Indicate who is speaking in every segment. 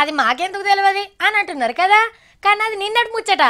Speaker 1: అది మాకెందుకు తెలియదు అని అంటున్నారు కదా. కానీ అది నిన్నటి ముచ్చట.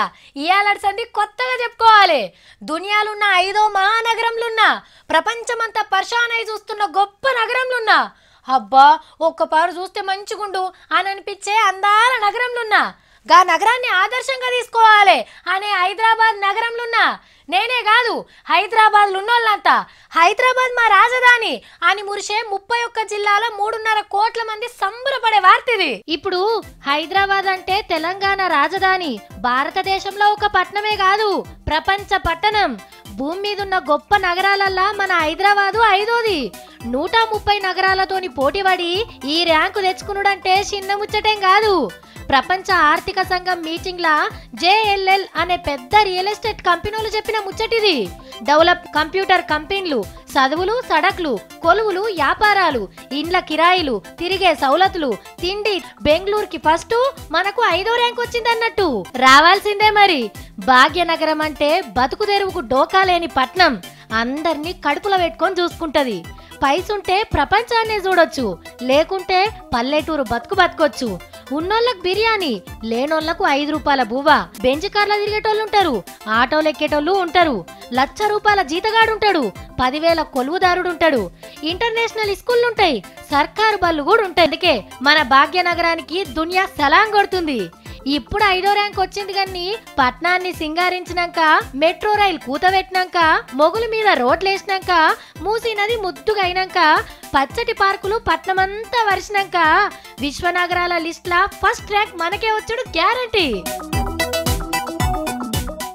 Speaker 1: ఇయాలటి సంది కొత్తగా చెప్పుకోవాలి. దునియాలున్న 5వ మహానగరంలున్నా, ప్రపంచమంతా పరిశానై చూస్తున్న గొప్ప నగరంలున్నా, అబ్బా ఒక్కపారు చూస్తే మంచిగుండు అని అనిపించే అందాల నగరంలున్నా, గా నగరాన్ని ఆదర్శంగా తీసుకోవాలి అనే హైదరాబాద్ నగరంలున్నా, నేనే కాదు హైదరాబాద్లో ఉన్నోళ్ళంతా హైదరాబాద్ మా రాజధాని అని మురిసే 31 జిల్లాల 3.5 కోట్ల మంది సంబరపడే వార్తిది. ఇప్పుడు హైదరాబాద్ అంటే తెలంగాణ రాజధాని, భారతదేశంలో ఒక పట్టణమే కాదు, ప్రపంచ పట్టణం. భూమి మీద ఉన్న గొప్ప నగరాలల్లా మన హైదరాబాదు 5వది. 130 నగరాలతోని పోటీపడి ఈ ర్యాంకు తెచ్చుకునుడంటే చిన్న ముచ్చటేం కాదు. ప్రపంచ ఆర్థిక సంఘం మీటింగ్ లా JLL అనే పెద్ద రియల్ ఎస్టేట్ కంపెనీలు చెప్పిన ముచ్చటిది. డెవలప్ కంప్యూటర్ కంపెనీలు, చదువులు, సడకులు, కొలువులు, వ్యాపారాలు, ఇండ్ల కిరాయిలు, తిరిగే సౌలతులు, తిండి, బెంగళూరుకి ఫస్ట్, మనకు 5వ ర్యాంక్ వచ్చిందన్నట్టు. రావాల్సిందే మరి. భాగ్యనగరం అంటే బతుకు తెరువుకు డోకా లేని పట్నం. అందరినీ కడుపులో పెట్టుకొని చూసుకుంటది. పైసుంటే ప్రపంచాన్ని చూడొచ్చు, లేకుంటే పల్లెటూరు బతుకొచ్చు. ఉన్నోళ్ళకు బిర్యానీ, లేనోళ్లకు 5 రూపాయల బువ్వ. బెంచ్ కార్ల తిరిగేటోళ్ళు ఉంటారు, ఆటోలు ఎక్కేటోళ్ళు ఉంటారు, ₹1,00,000 జీతగాడుంటాడు, 10,000 కొలువుదారుడుంటాడు, ఇంటర్నేషనల్ స్కూళ్ళుంటాయి, సర్కారు బళ్ళు కూడా ఉంటాయి. అందుకే మన భాగ్యనగరానికి దునియా సలాం కొడుతుంది. ఇప్పుడు 5వ ర్యాంక్ వచ్చింది. కానీ పట్నాన్ని సింగారించినాక, మెట్రో రైల్ కూతబెట్టినాక, మొగుల మీద రోడ్లేసినాక, మూసీ నది ముద్దుగా అయినాక, పచ్చటి పార్కులు పట్నమంతా వరిసినాక, విశ్వనగరాల లిస్ట్ లా ఫస్ట్ ర్యాంక్ మనకే వచ్చుడు గ్యారంటీ.